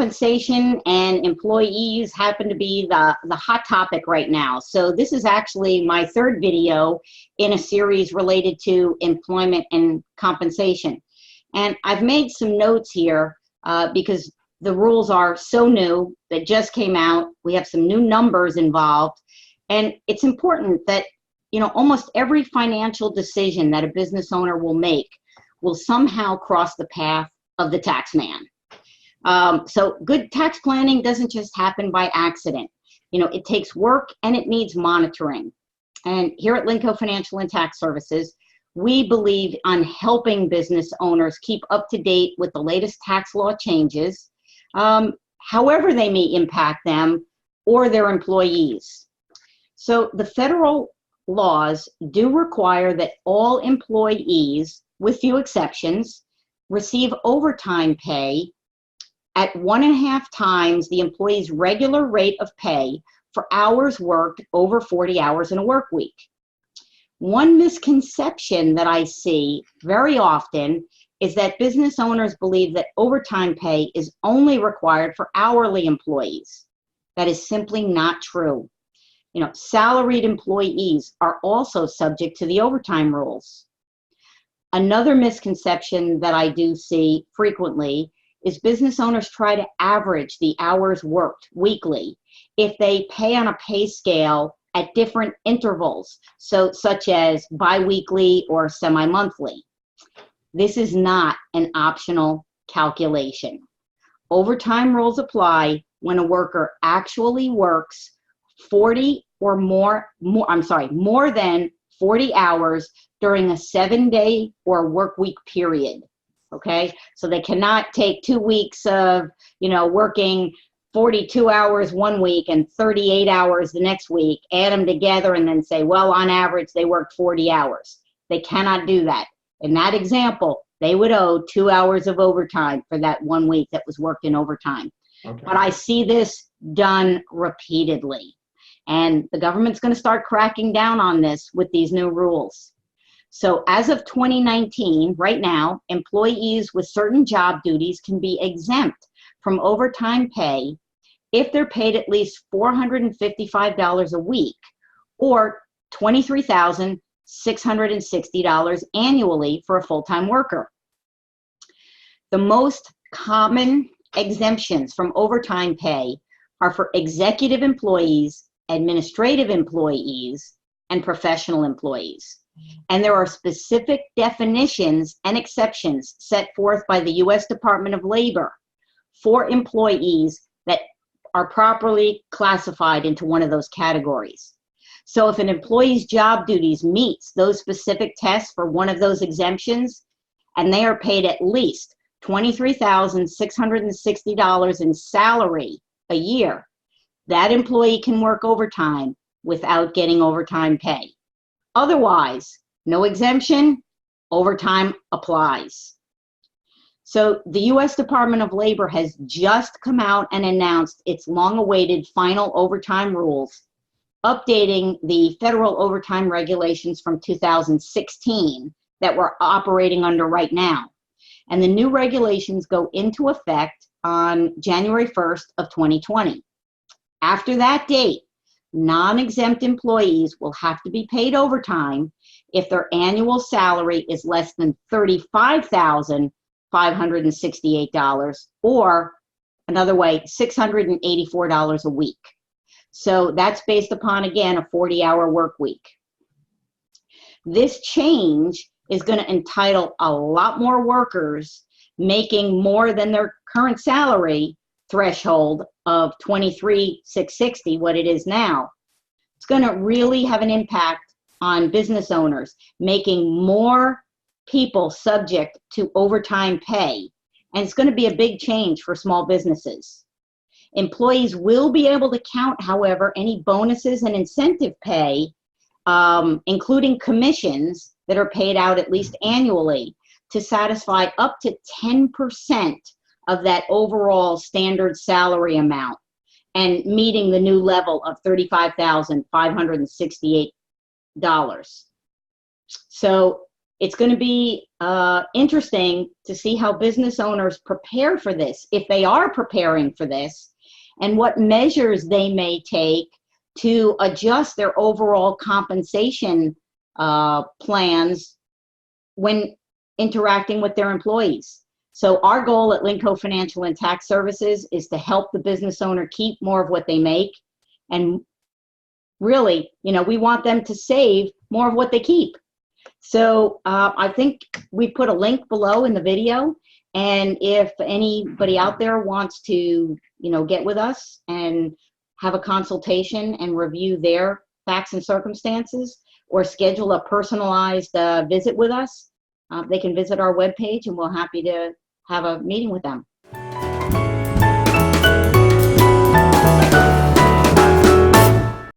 compensation and employees happen to be the hot topic right now. So this is actually my third video in a series related to employment and compensation. And I've made some notes here because the rules are so new, that just came out. We have some new numbers involved. And it's important that, you know, almost every financial decision that a business owner will make will somehow cross the path of the tax man. So good tax planning doesn't just happen by accident. You know, it takes work and it needs monitoring. And here at Linco Financial and Tax Services, we believe on helping business owners keep up to date with the latest tax law changes, however they may impact them or their employees. So the federal laws do require that all employees, with few exceptions, receive overtime pay at 1.5 times the employee's regular rate of pay for hours worked over 40 hours in a work week. One misconception that I see very often is that business owners believe that overtime pay is only required for hourly employees. That is simply not true. You know, salaried employees are also subject to the overtime rules. Another misconception that I do see frequently is business owners try to average the hours worked weekly if they pay on a pay scale at different intervals, so such as biweekly or semi-monthly. This is not an optional calculation. Overtime rules apply when a worker actually works more than 40 hours during a 7-day or work week period. Okay, so they cannot take 2 weeks of, you know, working 42 hours one week and 38 hours the next week, add them together and then say, well, on average, they worked 40 hours. They cannot do that. In that example, they would owe 2 hours of overtime for that 1 week that was worked in overtime. Okay. But I see this done repeatedly. And the government's going to start cracking down on this with these new rules. So as of 2019, right now, employees with certain job duties can be exempt from overtime pay if they're paid at least $455 a week or $23,660 annually for a full-time worker. The most common exemptions from overtime pay are for executive employees, administrative employees, and professional employees. And there are specific definitions and exceptions set forth by the U.S. Department of Labor for employees that are properly classified into one of those categories. So if an employee's job duties meets those specific tests for one of those exemptions, and they are paid at least $23,660 in salary a year, that employee can work overtime without getting overtime pay. Otherwise, no exemption, overtime applies. So the U.S. Department of Labor has just come out and announced its long-awaited final overtime rules, updating the federal overtime regulations from 2016 that we're operating under right now. And the new regulations go into effect on January 1st of 2020. After that date, non-exempt employees will have to be paid overtime if their annual salary is less than $35,568, or another way, $684 a week. So that's based upon, again, a 40-hour work week. This change is going to entitle a lot more workers making more than their current salary threshold of $23,660, what it is now. It's going to really have an impact on business owners, making more people subject to overtime pay. And it's going to be a big change for small businesses. Employees will be able to count, however, any bonuses and incentive pay, including commissions that are paid out at least annually, to satisfy up to 10% of that overall standard salary amount and meeting the new level of $35,568. So it's going to be interesting to see how business owners prepare for this, if they are preparing for this, and what measures they may take to adjust their overall compensation plans when interacting with their employees. So our goal at Linco Financial and Tax Services is to help the business owner keep more of what they make. And really, you know, we want them to save more of what they keep. So I think we put a link below in the video. And if anybody out there wants to, you know, get with us and have a consultation and review their facts and circumstances, or schedule a personalized visit with us, they can visit our webpage, and we're happy to have a meeting with them.